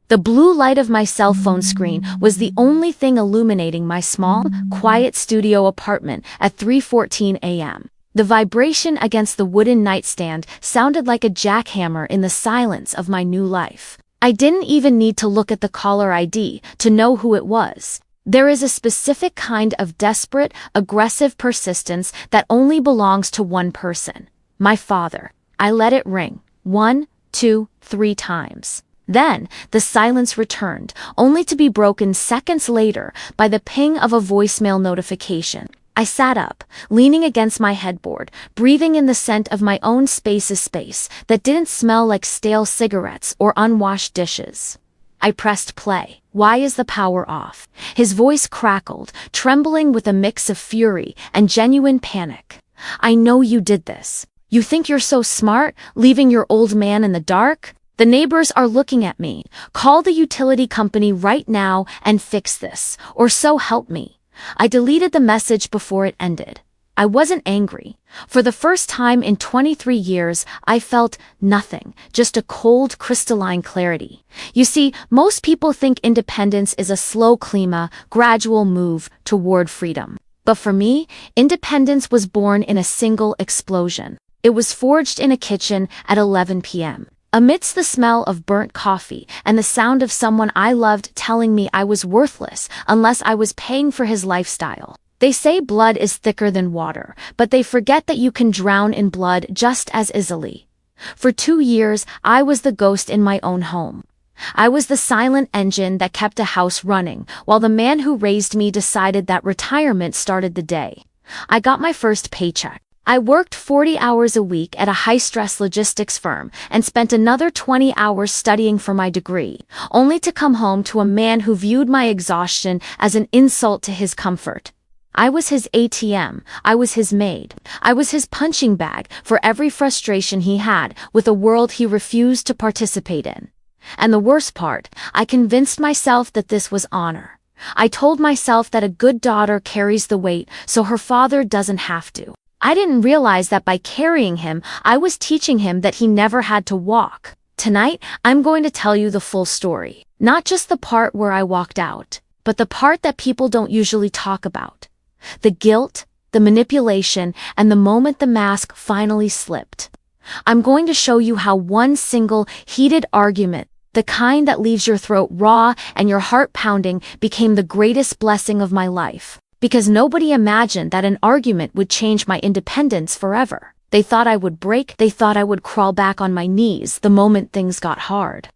The blue light of my cell phone screen was the only thing illuminating my small, quiet studio apartment at 3:14 a.m. The vibration against the wooden nightstand sounded like a jackhammer in the silence of my new life. I didn't even need to look at the caller ID to know who it was. There is a specific kind of desperate, aggressive persistence that only belongs to one person: my father. I let it ring 1, 2, 3 times. Then, the silence returned, only to be broken seconds later by the ping of a voicemail notification. I sat up, leaning against my headboard, breathing in the scent of my own space that didn't smell like stale cigarettes or unwashed dishes. I pressed play. "Why is the power off?" His voice crackled, trembling with a mix of fury and genuine panic. "I know you did this. You think you're so smart, leaving your old man in the dark? The neighbors are looking at me. Call the utility company right now and fix this, or so help me." I deleted the message before it ended. I wasn't angry. For the first time in 23 years, I felt nothing, just a cold, crystalline clarity. You see, most people think independence is a slow gradual move toward freedom. But for me, independence was born in a single explosion. It was forged in a kitchen at 11 p.m. Amidst the smell of burnt coffee and the sound of someone I loved telling me I was worthless unless I was paying for his lifestyle. They say blood is thicker than water, but they forget that you can drown in blood just as easily. For 2 years, I was the ghost in my own home. I was the silent engine that kept a house running, while the man who raised me decided that retirement started the day I got my first paycheck. I worked 40 hours a week at a high-stress logistics firm and spent another 20 hours studying for my degree, only to come home to a man who viewed my exhaustion as an insult to his comfort. I was his ATM, I was his maid, I was his punching bag for every frustration he had with a world he refused to participate in. And the worst part, I convinced myself that this was honor. I told myself that a good daughter carries the weight so her father doesn't have to. I didn't realize that by carrying him, I was teaching him that he never had to walk. Tonight, I'm going to tell you the full story. Not just the part where I walked out, but the part that people don't usually talk about. The guilt, the manipulation, and the moment the mask finally slipped. I'm going to show you how one single, heated argument, the kind that leaves your throat raw and your heart pounding, became the greatest blessing of my life. Because nobody imagined that an argument would change my independence forever. They thought I would break, they thought I would crawl back on my knees the moment things got hard.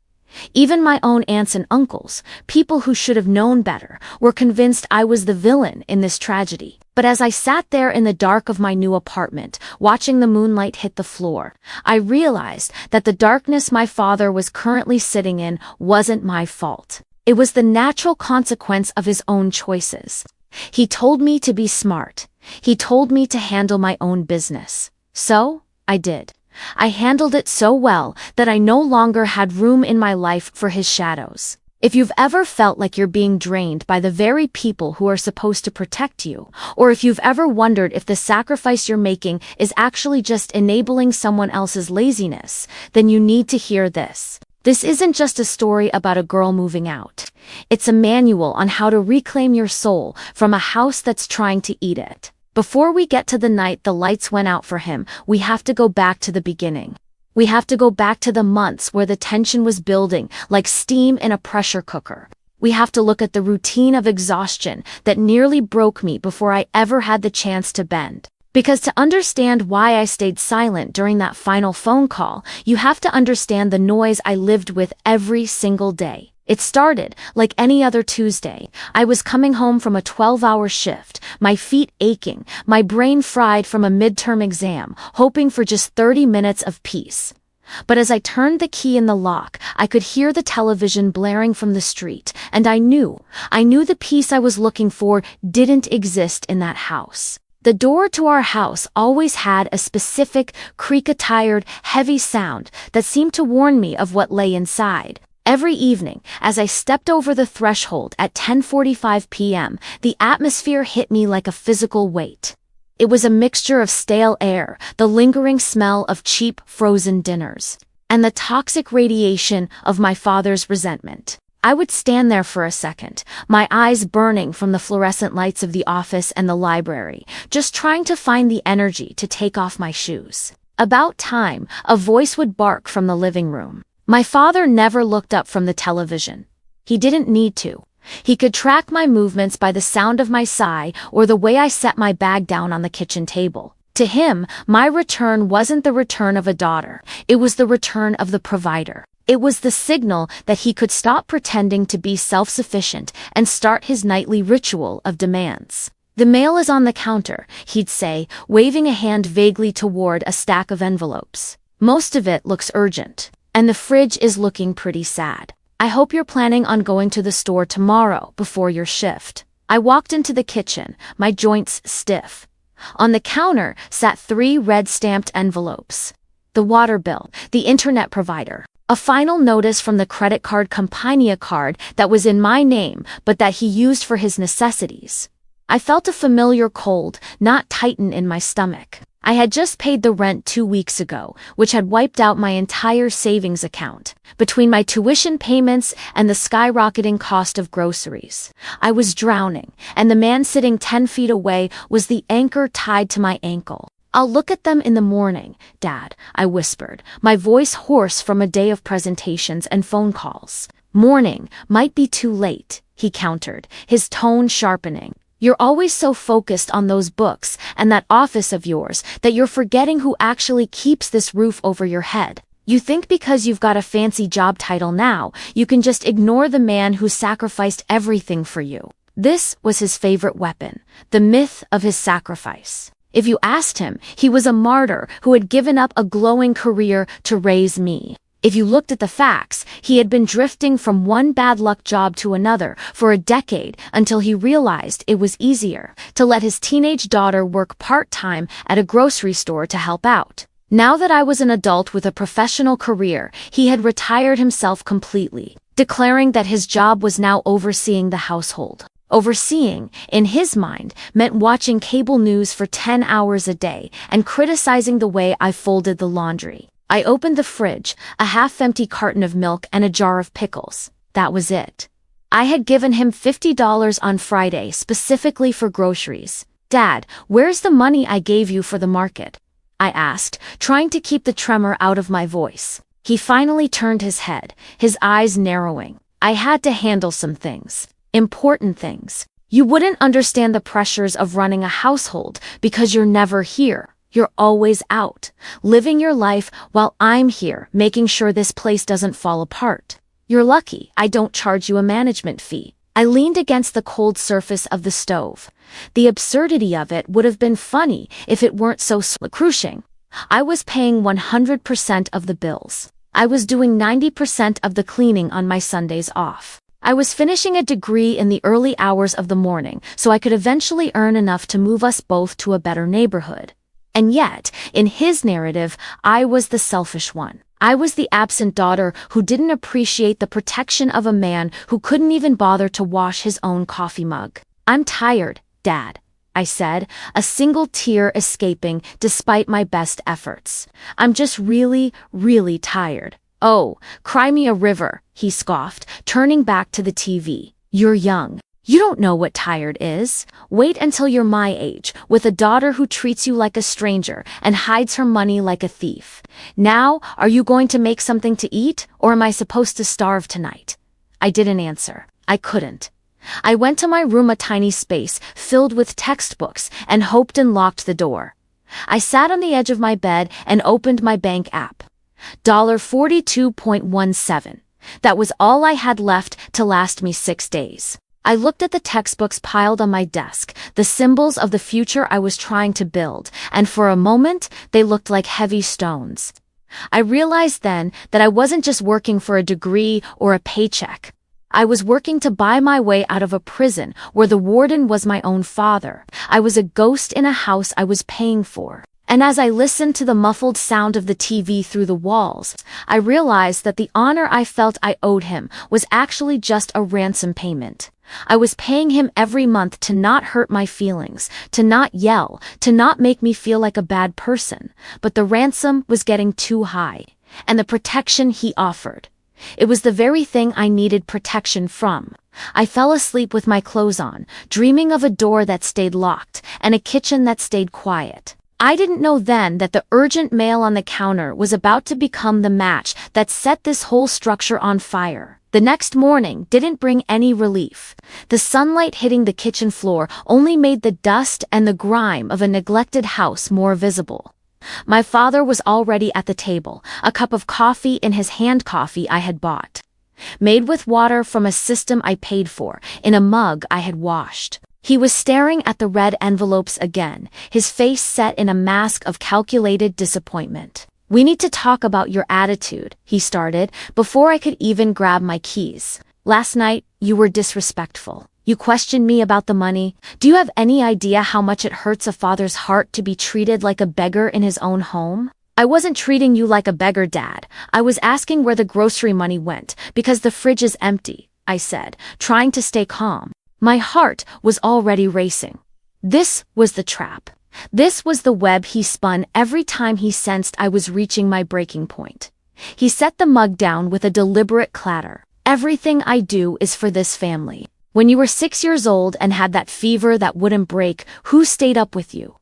Even my own aunts and uncles, people who should have known better, were convinced I was the villain in this tragedy. But as I sat there in the dark of my new apartment, watching the moonlight hit the floor, I realized that the darkness my father was currently sitting in wasn't my fault. It was the natural consequence of his own choices. He told me to be smart. He told me to handle my own business. So, I did. I handled it so well that I no longer had room in my life for his shadows. If you've ever felt like you're being drained by the very people who are supposed to protect you, or if you've ever wondered if the sacrifice you're making is actually just enabling someone else's laziness, then you need to hear this. This isn't just a story about a girl moving out. It's a manual on how to reclaim your soul from a house that's trying to eat it. Before we get to the night the lights went out for him, we have to go back to the beginning. We have to go back to the months where the tension was building like steam in a pressure cooker. We have to look at the routine of exhaustion that nearly broke me before I ever had the chance to bend. Because to understand why I stayed silent during that final phone call, you have to understand the noise I lived with every single day. It started like any other Tuesday. I was coming home from a 12-hour shift, my feet aching, my brain fried from a midterm exam, hoping for just 30 minutes of peace. But as I turned the key in the lock, I could hear the television blaring from the street, and I knew the peace I was looking for didn't exist in that house. The door to our house always had a specific, creak-a-tired, heavy sound that seemed to warn me of what lay inside. Every evening, as I stepped over the threshold at 10:45 p.m., the atmosphere hit me like a physical weight. It was a mixture of stale air, the lingering smell of cheap, frozen dinners, and the toxic radiation of my father's resentment. I would stand there for a second, my eyes burning from the fluorescent lights of the office and the library, just trying to find the energy to take off my shoes. About time, a voice would bark from the living room. My father never looked up from the television. He didn't need to. He could track my movements by the sound of my sigh or the way I set my bag down on the kitchen table. To him, my return wasn't the return of a daughter, it was the return of the provider. It was the signal that he could stop pretending to be self-sufficient and start his nightly ritual of demands. "The mail is on the counter," he'd say, waving a hand vaguely toward a stack of envelopes. "Most of it looks urgent. And the fridge is looking pretty sad. I hope you're planning on going to the store tomorrow before your shift." I walked into the kitchen, my joints stiff. On the counter sat 3 red-stamped envelopes. The water bill, the internet provider, a final notice from the credit card company, a card that was in my name but that he used for his necessities. I felt a familiar cold knot tighten in my stomach. I had just paid the rent 2 weeks ago, which had wiped out my entire savings account. Between my tuition payments and the skyrocketing cost of groceries, I was drowning, and the man sitting 10 feet away was the anchor tied to my ankle. "I'll look at them in the morning, Dad," I whispered, my voice hoarse from a day of presentations and phone calls. "Morning might be too late," he countered, his tone sharpening. "You're always so focused on those books and that office of yours that you're forgetting who actually keeps this roof over your head. You think because you've got a fancy job title now, you can just ignore the man who sacrificed everything for you." This was his favorite weapon, the myth of his sacrifice. If you asked him, he was a martyr who had given up a glowing career to raise me. If you looked at the facts, he had been drifting from one bad luck job to another for a decade until he realized it was easier to let his teenage daughter work part-time at a grocery store to help out. Now that I was an adult with a professional career, he had retired himself completely, declaring that his job was now overseeing the household. Overseeing, in his mind, meant watching cable news for 10 hours a day and criticizing the way I folded the laundry. I opened the fridge, a half-empty carton of milk and a jar of pickles. That was it. I had given him $50 on Friday specifically for groceries. "Dad, where's the money I gave you for the market?" I asked, trying to keep the tremor out of my voice. He finally turned his head, his eyes narrowing. "I had to handle some things. Important things. You wouldn't understand the pressures of running a household because you're never here. You're always out, living your life while I'm here, making sure this place doesn't fall apart. You're lucky I don't charge you a management fee." I leaned against the cold surface of the stove. The absurdity of it would have been funny if it weren't so crushing. I was paying 100% of the bills. I was doing 90% of the cleaning on my Sundays off. I was finishing a degree in the early hours of the morning so I could eventually earn enough to move us both to a better neighborhood. And yet, in his narrative, I was the selfish one. I was the absent daughter who didn't appreciate the protection of a man who couldn't even bother to wash his own coffee mug. "I'm tired, Dad," I said, a single tear escaping despite my best efforts. "I'm just really, really tired." "Oh, cry me a river," he scoffed, turning back to the TV. "You're young. You don't know what tired is. Wait until you're my age, with a daughter who treats you like a stranger and hides her money like a thief. Now, are you going to make something to eat, or am I supposed to starve tonight?" I didn't answer. I couldn't. I went to my room, a tiny space filled with textbooks, and hoped and locked the door. I sat on the edge of my bed and opened my bank app. $42.17. That was all I had left to last me 6 days. I looked at the textbooks piled on my desk, the symbols of the future I was trying to build, and for a moment, they looked like heavy stones. I realized then that I wasn't just working for a degree or a paycheck. I was working to buy my way out of a prison where the warden was my own father. I was a ghost in a house I was paying for. And as I listened to the muffled sound of the TV through the walls, I realized that the honor I felt I owed him was actually just a ransom payment. I was paying him every month to not hurt my feelings, to not yell, to not make me feel like a bad person. But the ransom was getting too high. and the protection he offered. It was the very thing I needed protection from. I fell asleep with my clothes on, dreaming of a door that stayed locked and a kitchen that stayed quiet. I didn't know then that the urgent mail on the counter was about to become the match that set this whole structure on fire. The next morning didn't bring any relief. The sunlight hitting the kitchen floor only made the dust and the grime of a neglected house more visible. My father was already at the table, a cup of coffee in his hand, coffee I had bought, made with water from a system I paid for, in a mug I had washed. He was staring at the red envelopes again, his face set in a mask of calculated disappointment. "We need to talk about your attitude," he started, before I could even grab my keys. "Last night, you were disrespectful. You questioned me about the money. Do you have any idea how much it hurts a father's heart to be treated like a beggar in his own home?" "I wasn't treating you like a beggar, Dad. I was asking where the grocery money went, because the fridge is empty," I said, trying to stay calm. My heart was already racing. This was the trap. This was the web he spun every time he sensed I was reaching my breaking point. He set the mug down with a deliberate clatter. "Everything I do is for this family. When you were 6 years old and had that fever that wouldn't break, who stayed up with you?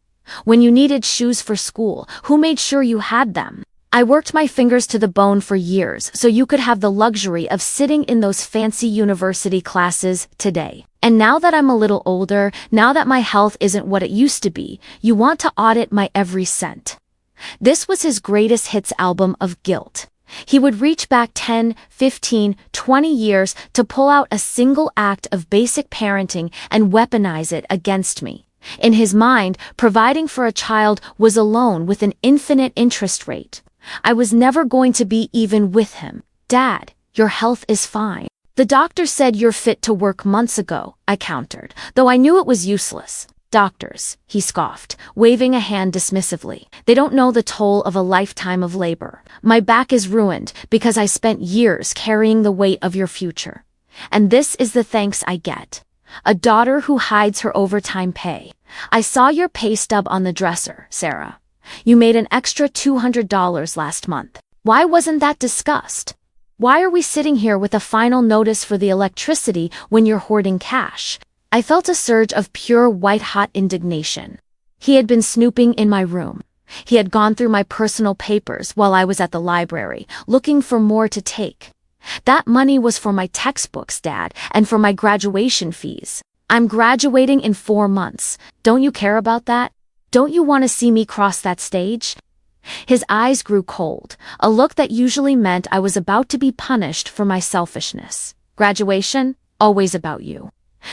When you needed shoes for school, who made sure you had them? I worked my fingers to the bone for years so you could have the luxury of sitting in those fancy university classes today. And now that I'm a little older, now that my health isn't what it used to be, you want to audit my every cent." This was his greatest hits album of guilt. He would reach back 10, 15, 20 years to pull out a single act of basic parenting and weaponize it against me. In his mind, providing for a child was a loan with an infinite interest rate. I was never going to be even with him. "Dad, your health is fine. The doctor said you're fit to work months ago," I countered, though I knew it was useless. "Doctors," he scoffed, waving a hand dismissively. "They don't know the toll of a lifetime of labor. My back is ruined because I spent years carrying the weight of your future. And this is the thanks I get. A daughter who hides her overtime pay. I saw your pay stub on the dresser, Sarah. You made an extra $200 last month. Why wasn't that discussed? Why are we sitting here with a final notice for the electricity when you're hoarding cash?" I felt a surge of pure white-hot indignation. He had been snooping in my room. He had gone through my personal papers while I was at the library, looking for more to take. "That money was for my textbooks, Dad, and for my graduation fees. I'm graduating in 4 months. Don't you care about that? Don't you want to see me cross that stage?" His eyes grew cold, a look that usually meant I was about to be punished for my selfishness. "Graduation? Always about you.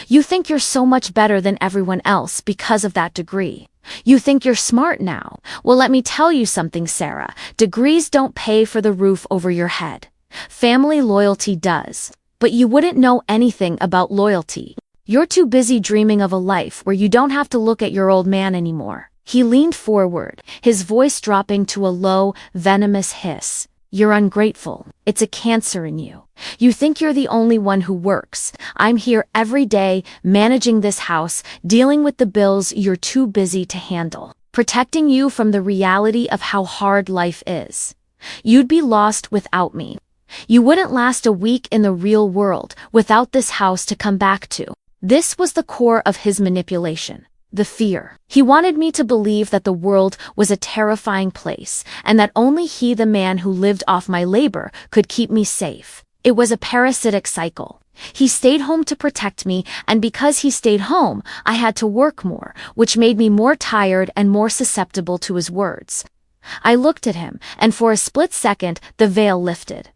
You think you're so much better than everyone else because of that degree. You think you're smart now. Well, let me tell you something, Sarah. Degrees don't pay for the roof over your head. Family loyalty does. But you wouldn't know anything about loyalty. You're too busy dreaming of a life where you don't have to look at your old man anymore." He leaned forward, his voice dropping to a low, venomous hiss. "You're ungrateful. It's a cancer in you. You think you're the only one who works. I'm here every day, managing this house, dealing with the bills you're too busy to handle, protecting you from the reality of how hard life is. You'd be lost without me. You wouldn't last a week in the real world without this house to come back to." This was the core of his manipulation. The fear. He wanted me to believe that the world was a terrifying place, and that only he, the man who lived off my labor, could keep me safe. It was a parasitic cycle. He stayed home to protect me, and because he stayed home, I had to work more, which made me more tired and more susceptible to his words. I looked at him, and for a split second, the veil lifted.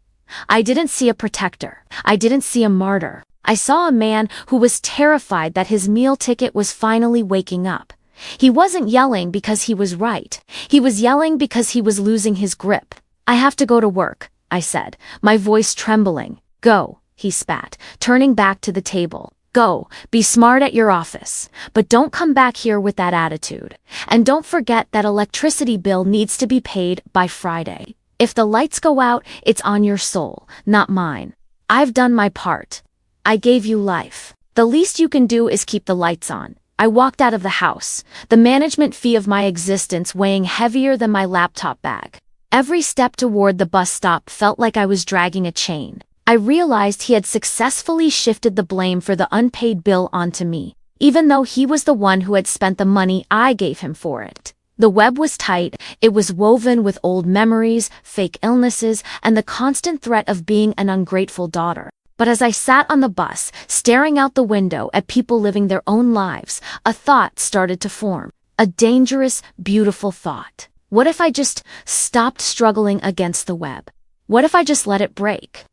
I didn't see a protector. I didn't see a martyr. I saw a man who was terrified that his meal ticket was finally waking up. He wasn't yelling because he was right. He was yelling because he was losing his grip. "I have to go to work," I said, my voice trembling. "Go," he spat, turning back to the table. "Go, be smart at your office. But don't come back here with that attitude. And don't forget that electricity bill needs to be paid by Friday. If the lights go out, it's on your soul, not mine. I've done my part. I gave you life. The least you can do is keep the lights on." I walked out of the house, the management fee of my existence weighing heavier than my laptop bag. Every step toward the bus stop felt like I was dragging a chain. I realized he had successfully shifted the blame for the unpaid bill onto me, even though he was the one who had spent the money I gave him for it. The web was tight, it was woven with old memories, fake illnesses, and the constant threat of being an ungrateful daughter. But as I sat on the bus, staring out the window at people living their own lives, a thought started to form. A dangerous, beautiful thought. What if I just stopped struggling against the web? What if I just let it break?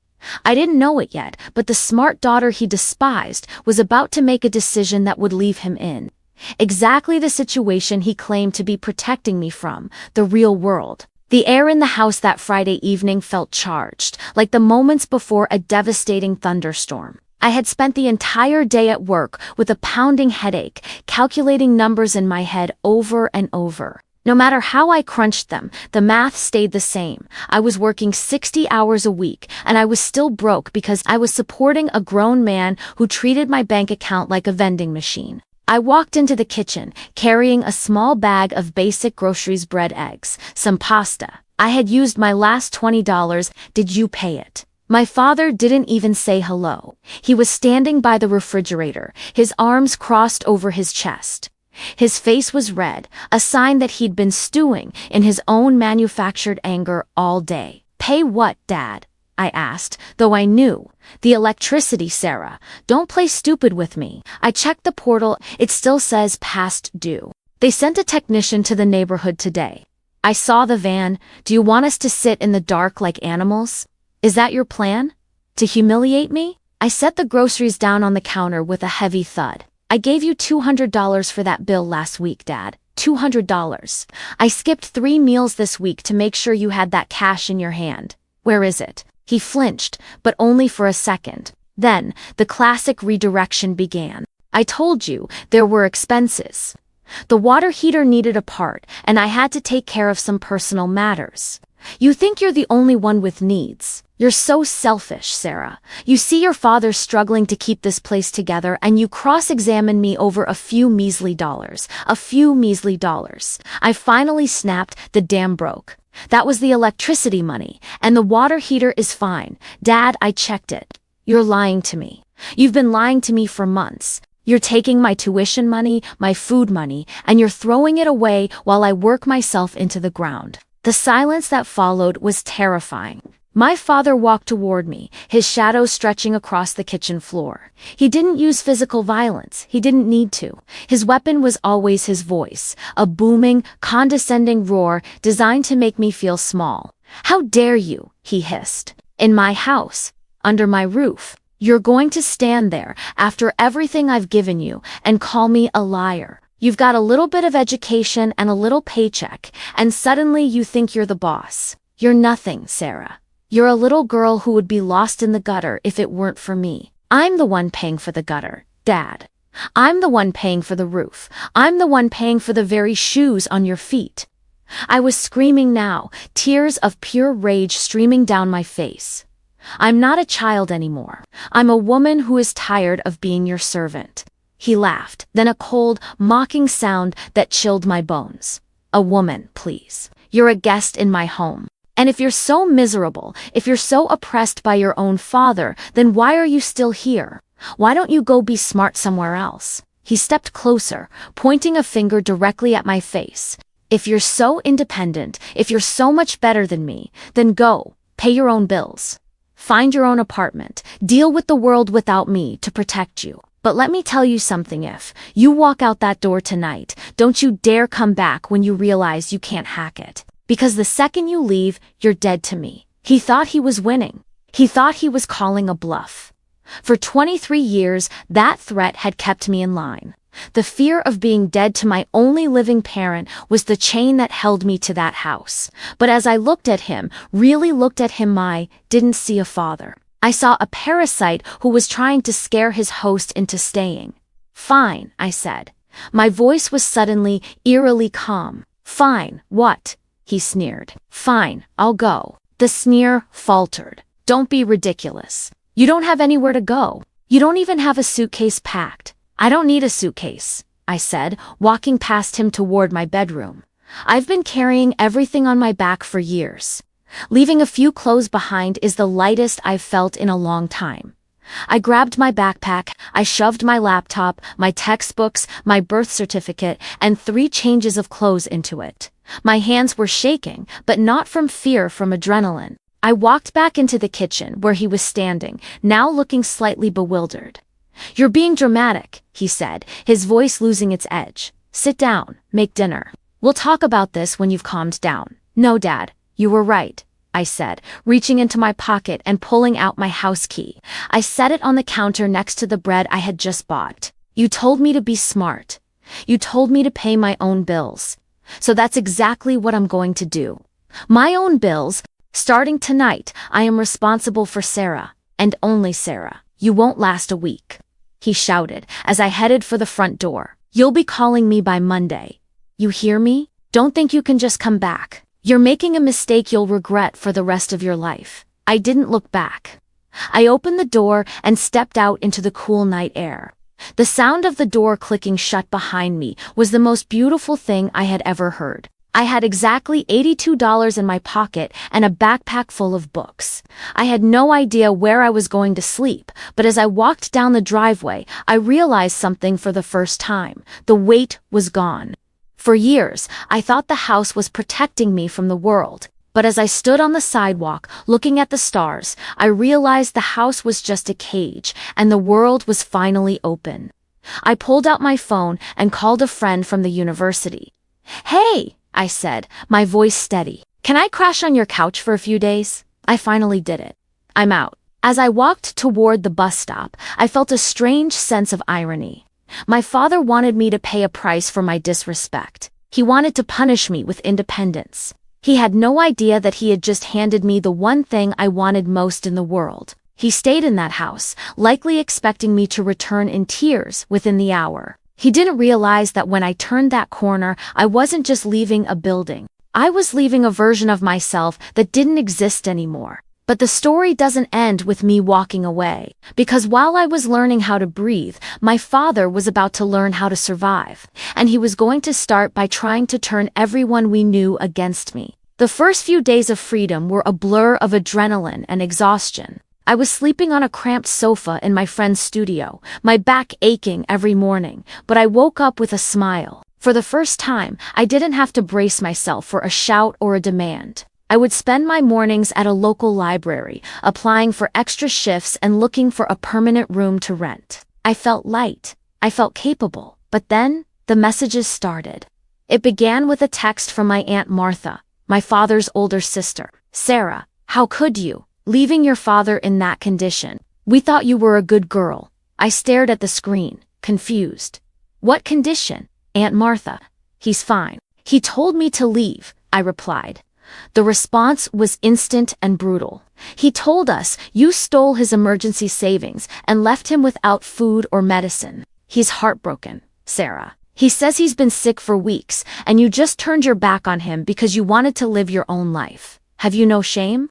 I didn't know it yet, but the smart daughter he despised was about to make a decision that would leave him in exactly the situation he claimed to be protecting me from, the real world. The air in the house that Friday evening felt charged, like the moments before a devastating thunderstorm. I had spent the entire day at work with a pounding headache, calculating numbers in my head over and over. No matter how I crunched them, the math stayed the same. I was working 60 hours a week, and I was still broke because I was supporting a grown man who treated my bank account like a vending machine. I walked into the kitchen, carrying a small bag of basic groceries: bread, eggs, some pasta. I had used my last $20. Did you pay it? My father didn't even say hello. He was standing by the refrigerator, his arms crossed over his chest. His face was red, a sign that he'd been stewing in his own manufactured anger all day. Pay what, Dad? I asked, though I knew. The electricity, Sarah. Don't play stupid with me. I checked the portal, it still says past due. They sent a technician to the neighborhood today. I saw the van. Do you want us to sit in the dark like animals? Is that your plan? To humiliate me? I set the groceries down on the counter with a heavy thud. I gave you $200 for that bill last week, Dad. $200. I skipped 3 meals this week to make sure you had that cash in your hand. Where is it? He flinched, but only for a second. Then, the classic redirection began. I told you there were expenses. The water heater needed a part, and I had to take care of some personal matters. You think you're the only one with needs. You're so selfish, Sarah. You see your father struggling to keep this place together, and you cross-examine me over a few measly dollars. A few measly dollars. I finally snapped. The dam broke. That was the electricity money, and the water heater is fine. Dad, I checked it. You're lying to me. You've been lying to me for months. You're taking my tuition money, my food money, and you're throwing it away while I work myself into the ground. The silence that followed was terrifying. My father walked toward me, his shadow stretching across the kitchen floor. He didn't use physical violence. He didn't need to. His weapon was always his voice, a booming, condescending roar designed to make me feel small. How dare you, he hissed. In my house, under my roof. You're going to stand there, after everything I've given you, and call me a liar. You've got a little bit of education and a little paycheck, and suddenly you think you're the boss. You're nothing, Sarah. You're a little girl who would be lost in the gutter if it weren't for me. I'm the one paying for the gutter, Dad. I'm the one paying for the roof. I'm the one paying for the very shoes on your feet. I was screaming now, tears of pure rage streaming down my face. I'm not a child anymore. I'm a woman who is tired of being your servant. He laughed, then a cold, mocking sound that chilled my bones. A woman, please. You're a guest in my home. And if you're so miserable, if you're so oppressed by your own father, then why are you still here? Why don't you go be smart somewhere else? He stepped closer, pointing a finger directly at my face. If you're so independent, if you're so much better than me, then go, pay your own bills. Find your own apartment, deal with the world without me to protect you. But let me tell you something, if you walk out that door tonight, don't you dare come back when you realize you can't hack it. Because the second you leave, you're dead to me. He thought he was winning. He thought he was calling a bluff. For 23 years, that threat had kept me in line. The fear of being dead to my only living parent was the chain that held me to that house. But as I looked at him, really looked at him, I didn't see a father. I saw a parasite who was trying to scare his host into staying. Fine, I said. My voice was suddenly, eerily calm. Fine, what? He sneered. Fine, I'll go. The sneer faltered. Don't be ridiculous. You don't have anywhere to go. You don't even have a suitcase packed. I don't need a suitcase, I said, walking past him toward my bedroom. I've been carrying everything on my back for years. Leaving a few clothes behind is the lightest I've felt in a long time. I grabbed my backpack, I shoved my laptop, my textbooks, my birth certificate, and 3 changes of clothes into it. My hands were shaking, but not from fear, from adrenaline. I walked back into the kitchen where he was standing, now looking slightly bewildered. "You're being dramatic," he said, his voice losing its edge. "Sit down, make dinner. We'll talk about this when you've calmed down." "No, Dad, you were right," I said, reaching into my pocket and pulling out my house key. I set it on the counter next to the bread I had just bought. "You told me to be smart. You told me to pay my own bills. So that's exactly what I'm going to do. My own bills. Starting tonight, I am responsible for Sarah, and only Sarah. You won't last a week," he shouted as I headed for the front door. "You'll be calling me by Monday. You hear me? Don't think you can just come back. You're making a mistake you'll regret for the rest of your life." I didn't look back. I opened the door and stepped out into the cool night air. The sound of the door clicking shut behind me was the most beautiful thing I had ever heard. I had exactly $82 in my pocket and a backpack full of books. I had no idea where I was going to sleep, but as I walked down the driveway, I realized something for the first time. The weight was gone. For years, I thought the house was protecting me from the world, but as I stood on the sidewalk looking at the stars, I realized the house was just a cage, and the world was finally open. I pulled out my phone and called a friend from the university. "Hey," I said, my voice steady. "Can I crash on your couch for a few days?" I finally did it. "I'm out." As I walked toward the bus stop, I felt a strange sense of irony. My father wanted me to pay a price for my disrespect. He wanted to punish me with independence. He had no idea that he had just handed me the one thing I wanted most in the world. He stayed in that house, likely expecting me to return in tears within the hour. He didn't realize that when I turned that corner, I wasn't just leaving a building. I was leaving a version of myself that didn't exist anymore. But the story doesn't end with me walking away, because while I was learning how to breathe, my father was about to learn how to survive, and he was going to start by trying to turn everyone we knew against me. The first few days of freedom were a blur of adrenaline and exhaustion. I was sleeping on a cramped sofa in my friend's studio, my back aching every morning, but I woke up with a smile. For the first time, I didn't have to brace myself for a shout or a demand. I would spend my mornings at a local library, applying for extra shifts and looking for a permanent room to rent. I felt light. I felt capable. But then, the messages started. It began with a text from my Aunt Martha, my father's older sister. "Sarah, how could you? Leaving your father in that condition. We thought you were a good girl." I stared at the screen, confused. "What condition, Aunt Martha?" "He's fine. He told me to leave," I replied. The response was instant and brutal. "He told us you stole his emergency savings and left him without food or medicine. He's heartbroken, Sarah. He says he's been sick for weeks, and you just turned your back on him because you wanted to live your own life. Have you no shame?"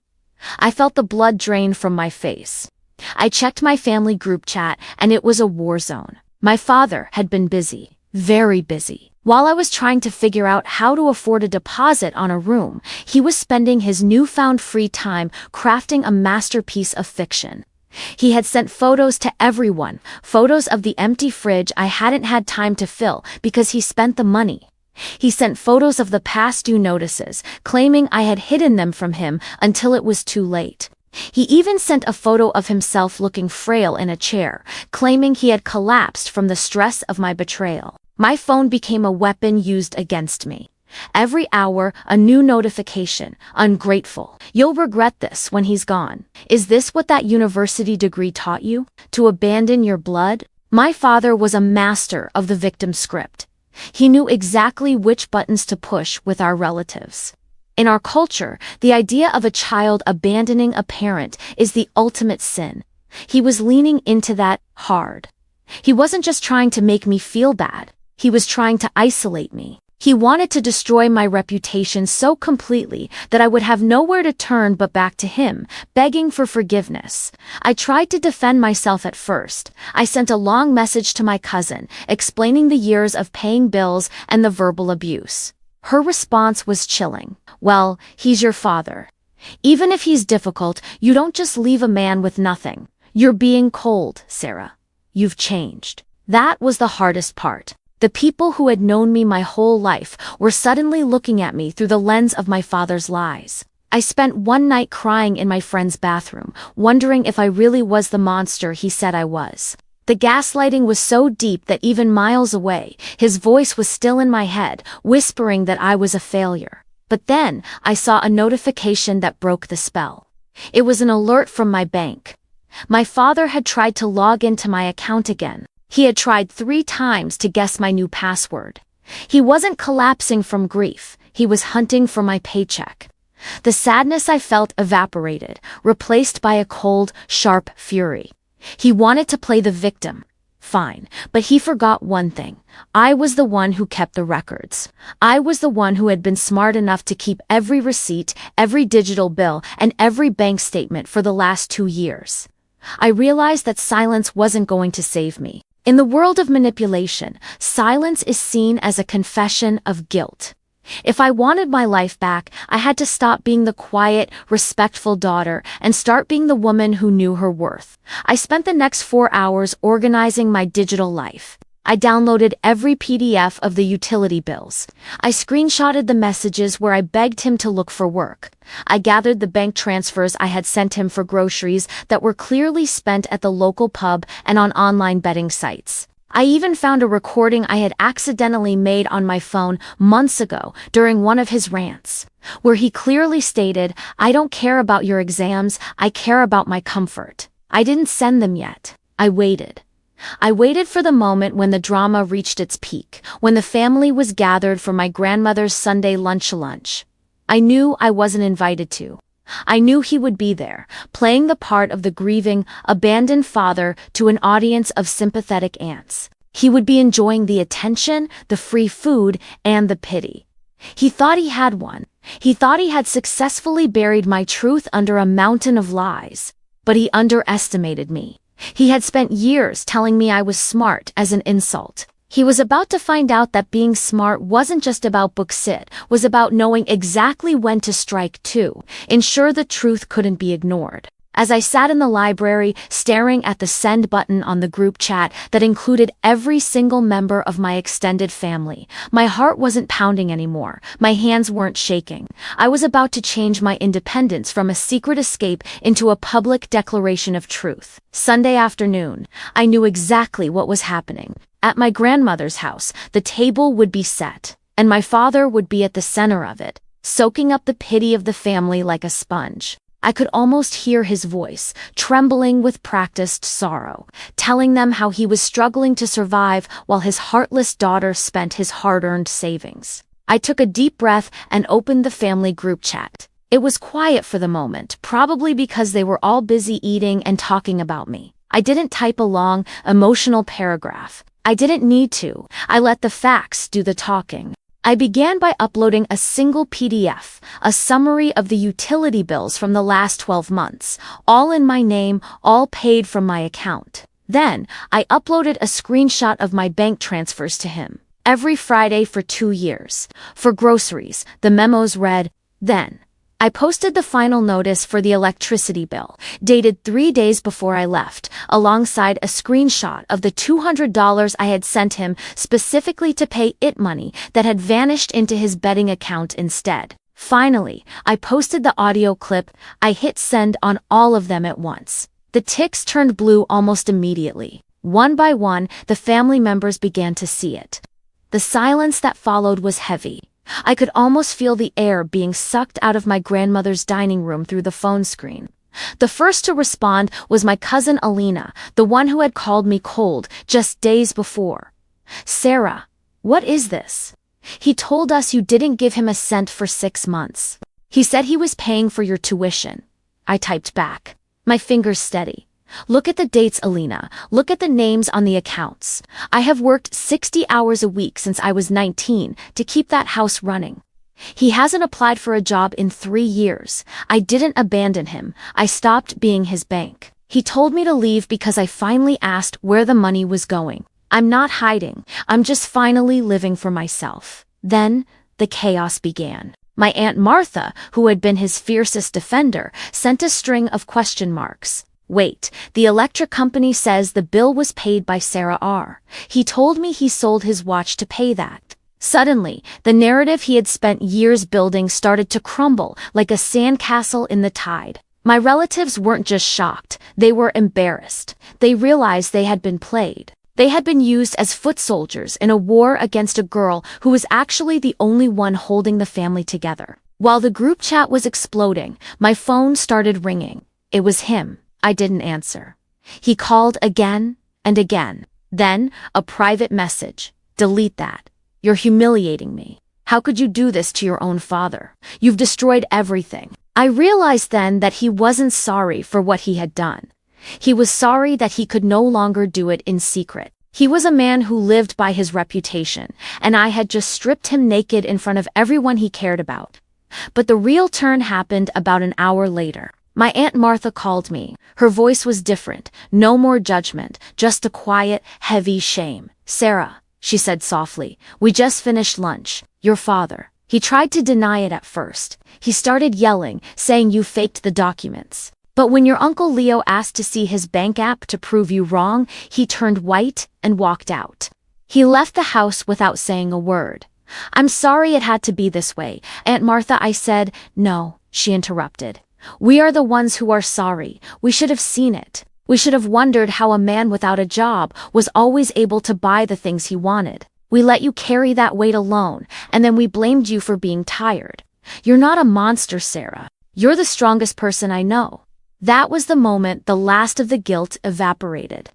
I felt the blood drain from my face. I checked my family group chat, and it was a war zone. My father had been busy, very busy. While I was trying to figure out how to afford a deposit on a room, he was spending his newfound free time crafting a masterpiece of fiction. He had sent photos to everyone, photos of the empty fridge I hadn't had time to fill because he spent the money. He sent photos of the past due notices, claiming I had hidden them from him until it was too late. He even sent a photo of himself looking frail in a chair, claiming he had collapsed from the stress of my betrayal. My phone became a weapon used against me. Every hour, a new notification. "Ungrateful. You'll regret this when he's gone. Is this what that university degree taught you? To abandon your blood?" My father was a master of the victim script. He knew exactly which buttons to push with our relatives. In our culture, the idea of a child abandoning a parent is the ultimate sin. He was leaning into that hard. He wasn't just trying to make me feel bad. He was trying to isolate me. He wanted to destroy my reputation so completely that I would have nowhere to turn but back to him, begging for forgiveness. I tried to defend myself at first. I sent a long message to my cousin, explaining the years of paying bills and the verbal abuse. Her response was chilling. Well, he's your father. Even if he's difficult, you don't just leave a man with nothing. You're being cold, Sarah. You've changed. That was the hardest part. The people who had known me my whole life were suddenly looking at me through the lens of my father's lies. I spent one night crying in my friend's bathroom, wondering if I really was the monster he said I was. The gaslighting was so deep that even miles away, his voice was still in my head, whispering that I was a failure. But then, I saw a notification that broke the spell. It was an alert from my bank. My father had tried to log into my account again. He had tried 3 times to guess my new password. He wasn't collapsing from grief, he was hunting for my paycheck. The sadness I felt evaporated, replaced by a cold, sharp fury. He wanted to play the victim. Fine, but he forgot one thing. I was the one who kept the records. I was the one who had been smart enough to keep every receipt, every digital bill, and every bank statement for the last 2 years. I realized that silence wasn't going to save me. In the world of manipulation, silence is seen as a confession of guilt. If I wanted my life back, I had to stop being the quiet, respectful daughter and start being the woman who knew her worth. I spent the next 4 hours organizing my digital life. I downloaded every PDF of the utility bills. I screenshotted the messages where I begged him to look for work. I gathered the bank transfers I had sent him for groceries that were clearly spent at the local pub and on online betting sites. I even found a recording I had accidentally made on my phone months ago during one of his rants, where he clearly stated, "I don't care about your exams, I care about my comfort." I didn't send them yet. I waited. I waited for the moment when the drama reached its peak, when the family was gathered for my grandmother's Sunday lunch. I knew I wasn't invited to. I knew he would be there, playing the part of the grieving, abandoned father to an audience of sympathetic aunts. He would be enjoying the attention, the free food, and the pity. He thought he had one. He thought he had successfully buried my truth under a mountain of lies. But he underestimated me. He had spent years telling me I was smart as an insult. He was about to find out that being smart wasn't just about book sit, was about knowing exactly when to strike to, ensure the truth couldn't be ignored. As I sat in the library, staring at the send button on the group chat that included every single member of my extended family, my heart wasn't pounding anymore, my hands weren't shaking. I was about to change my independence from a secret escape into a public declaration of truth. Sunday afternoon, I knew exactly what was happening. At my grandmother's house, the table would be set, and my father would be at the center of it, soaking up the pity of the family like a sponge. I could almost hear his voice, trembling with practiced sorrow, telling them how he was struggling to survive while his heartless daughter spent his hard-earned savings. I took a deep breath and opened the family group chat. It was quiet for the moment, probably because they were all busy eating and talking about me. I didn't type a long, emotional paragraph. I didn't need to. I let the facts do the talking. I began by uploading a single PDF, a summary of the utility bills from the last 12 months, all in my name, all paid from my account. Then, I uploaded a screenshot of my bank transfers to him. Every Friday for 2 years. For groceries, the memos read, then. I posted the final notice for the electricity bill, dated 3 days before I left, alongside a screenshot of the $200 I had sent him specifically to pay it money that had vanished into his betting account instead. Finally, I posted the audio clip. I hit send on all of them at once. The ticks turned blue almost immediately. One by one, the family members began to see it. The silence that followed was heavy. I could almost feel the air being sucked out of my grandmother's dining room through the phone screen. The first to respond was my cousin Alina, the one who had called me cold just days before. "Sarah, what is this? He told us you didn't give him a cent for 6 months. He said he was paying for your tuition." I typed back, my fingers steady. "Look at the dates, Alina. Look at the names on the accounts. I have worked 60 hours a week since I was 19 to keep that house running. He hasn't applied for a job in 3 years. I didn't abandon him. I stopped being his bank. He told me to leave because I finally asked where the money was going. I'm not hiding. I'm just finally living for myself." Then, the chaos began. My Aunt Martha, who had been his fiercest defender, sent a string of question marks. Wait, the electric company says the bill was paid by Sarah R. He told me he sold his watch to pay that. Suddenly, the narrative he had spent years building started to crumble like a sandcastle in the tide. My relatives weren't just shocked, they were embarrassed. They realized they had been played. They had been used as foot soldiers in a war against a girl who was actually the only one holding the family together. While the group chat was exploding, my phone started ringing. It was him. I didn't answer. He called again and again. Then, a private message. Delete that. You're humiliating me. How could you do this to your own father? You've destroyed everything. I realized then that he wasn't sorry for what he had done. He was sorry that he could no longer do it in secret. He was a man who lived by his reputation, and I had just stripped him naked in front of everyone he cared about. But the real turn happened about an hour later. My Aunt Martha called me. Her voice was different, no more judgment, just a quiet, heavy shame. Sarah, she said softly, we just finished lunch. Your father. He tried to deny it at first. He started yelling, saying you faked the documents. But when your Uncle Leo asked to see his bank app to prove you wrong, he turned white and walked out. He left the house without saying a word. I'm sorry it had to be this way, Aunt Martha, I said. No, she interrupted. We are the ones who are sorry. We should have seen it. We should have wondered how a man without a job was always able to buy the things he wanted. We let you carry that weight alone, and then we blamed you for being tired. You're not a monster, Sarah. You're the strongest person I know. That was the moment the last of the guilt evaporated.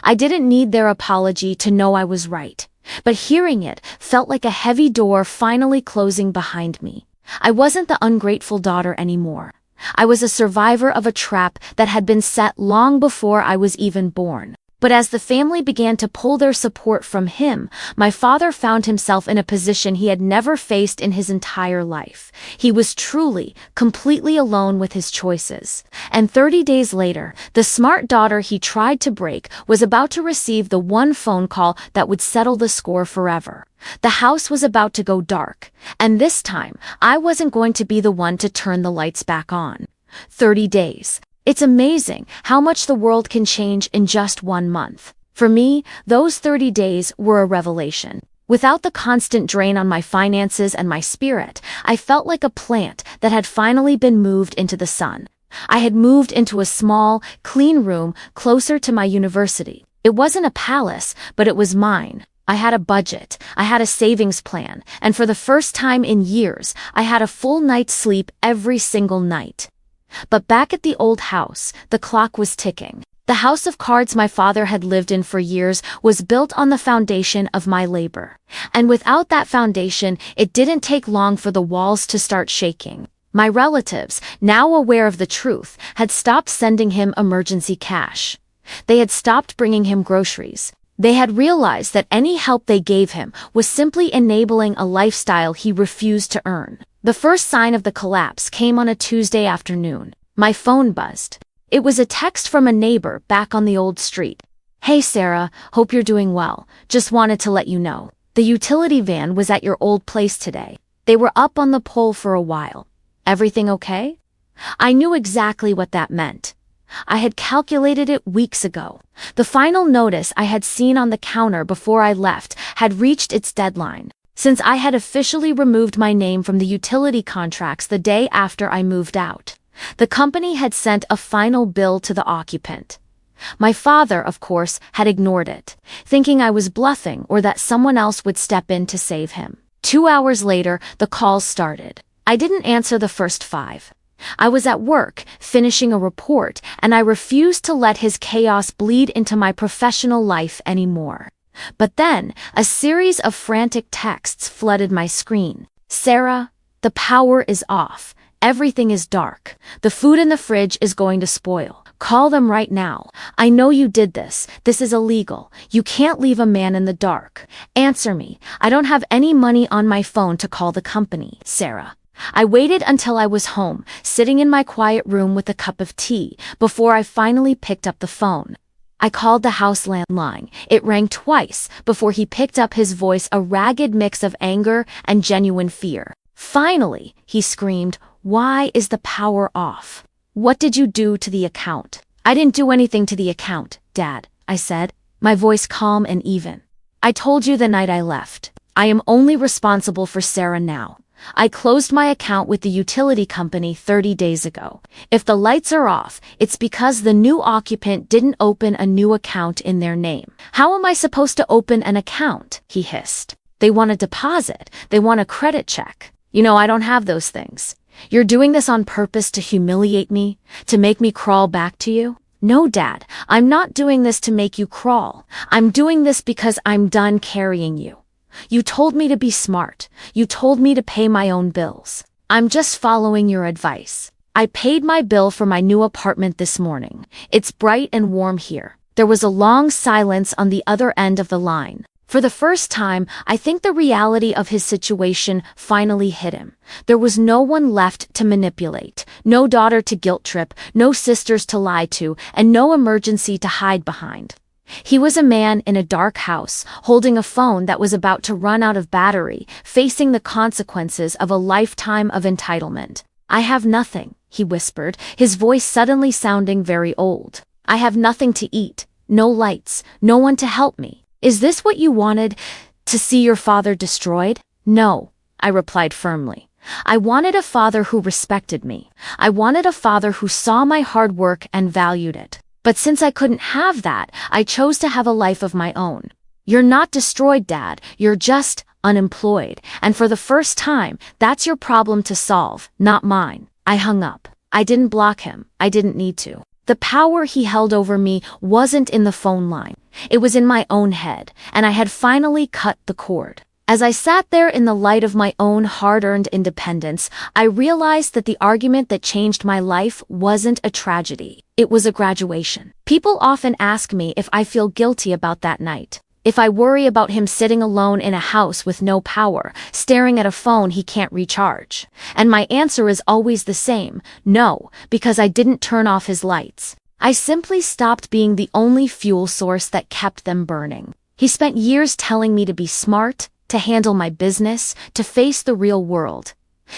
I didn't need their apology to know I was right, but hearing it felt like a heavy door finally closing behind me. I wasn't the ungrateful daughter anymore. I was a survivor of a trap that had been set long before I was even born. But as the family began to pull their support from him, my father found himself in a position he had never faced in his entire life. He was truly, completely alone with his choices. And 30 days later, the smart daughter he tried to break was about to receive the one phone call that would settle the score forever. The house was about to go dark, and this time, I wasn't going to be the one to turn the lights back on. 30 days. It's amazing how much the world can change in just 1 month. For me, those 30 days were a revelation. Without the constant drain on my finances and my spirit, I felt like a plant that had finally been moved into the sun. I had moved into a small, clean room closer to my university. It wasn't a palace, but it was mine. I had a budget, I had a savings plan, and for the first time in years, I had a full night's sleep every single night. But back at the old house, the clock was ticking. The house of cards my father had lived in for years was built on the foundation of my labor. And without that foundation, it didn't take long for the walls to start shaking. My relatives, now aware of the truth, had stopped sending him emergency cash. They had stopped bringing him groceries. They had realized that any help they gave him was simply enabling a lifestyle he refused to earn. The first sign of the collapse came on a Tuesday afternoon. My phone buzzed. It was a text from a neighbor back on the old street. Hey Sarah, hope you're doing well. Just wanted to let you know. The utility van was at your old place today. They were up on the pole for a while. Everything okay? I knew exactly what that meant. I had calculated it weeks ago. The final notice I had seen on the counter before I left had reached its deadline. Since I had officially removed my name from the utility contracts the day after I moved out, the company had sent a final bill to the occupant. My father, of course, had ignored it, thinking I was bluffing or that someone else would step in to save him. 2 hours later, the calls started. I didn't answer the first 5. I was at work, finishing a report, and I refused to let his chaos bleed into my professional life anymore. But then, a series of frantic texts flooded my screen. Sarah, the power is off. Everything is dark. The food in the fridge is going to spoil. Call them right now. I know you did this. This is illegal. You can't leave a man in the dark. Answer me. I don't have any money on my phone to call the company, Sarah. I waited until I was home, sitting in my quiet room with a cup of tea, before I finally picked up the phone. I called the house landline. It rang twice before he picked up, his voice a ragged mix of anger and genuine fear. Finally, he screamed, "Why is the power off? What did you do to the account?" "I didn't do anything to the account, Dad," I said, my voice calm and even. "I told you the night I left. I am only responsible for Sarah now. I closed my account with the utility company 30 days ago. If the lights are off, it's because the new occupant didn't open a new account in their name." "How am I supposed to open an account?" he hissed. "They want a deposit. They want a credit check. You know, I don't have those things. You're doing this on purpose to humiliate me, to make me crawl back to you?" "No, Dad, I'm not doing this to make you crawl. I'm doing this because I'm done carrying you. You told me to be smart. You told me to pay my own bills. I'm just following your advice. I paid my bill for my new apartment this morning. It's bright and warm here." There was a long silence on the other end of the line. For the first time, I think the reality of his situation finally hit him. There was no one left to manipulate, no daughter to guilt trip, no sisters to lie to, and no emergency to hide behind. He was a man in a dark house, holding a phone that was about to run out of battery, facing the consequences of a lifetime of entitlement. "I have nothing," he whispered, his voice suddenly sounding very old. "I have nothing to eat, no lights, no one to help me. Is this what you wanted, to see your father destroyed?" "No," I replied firmly. "I wanted a father who respected me. I wanted a father who saw my hard work and valued it. But since I couldn't have that, I chose to have a life of my own." "You're not destroyed, Dad. You're just unemployed. And for the first time, that's your problem to solve, not mine." I hung up. I didn't block him. I didn't need to. The power he held over me wasn't in the phone line. It was in my own head, and I had finally cut the cord. As I sat there in the light of my own hard-earned independence, I realized that the argument that changed my life wasn't a tragedy. It was a graduation. People often ask me if I feel guilty about that night, if I worry about him sitting alone in a house with no power, staring at a phone he can't recharge. And my answer is always the same: no, because I didn't turn off his lights. I simply stopped being the only fuel source that kept them burning. He spent years telling me to be smart, to handle my business, to face the real world.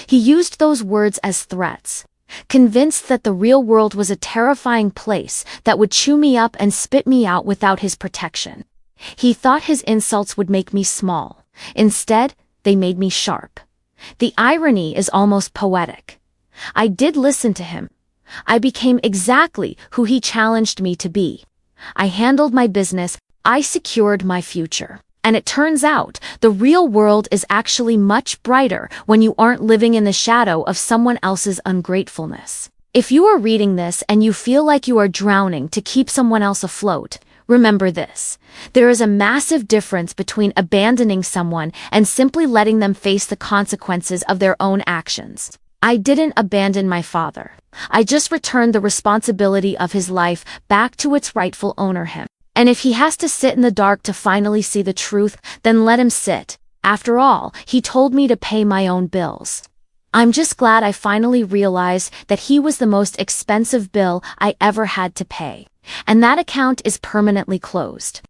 He used those words as threats, convinced that the real world was a terrifying place that would chew me up and spit me out without his protection. He thought his insults would make me small. Instead, they made me sharp. The irony is almost poetic. I did listen to him. I became exactly who he challenged me to be. I handled my business. I secured my future. And it turns out, the real world is actually much brighter when you aren't living in the shadow of someone else's ungratefulness. If you are reading this and you feel like you are drowning to keep someone else afloat, remember this: there is a massive difference between abandoning someone and simply letting them face the consequences of their own actions. I didn't abandon my father. I just returned the responsibility of his life back to its rightful owner, him. And if he has to sit in the dark to finally see the truth, then let him sit. After all, he told me to pay my own bills. I'm just glad I finally realized that he was the most expensive bill I ever had to pay. And that account is permanently closed.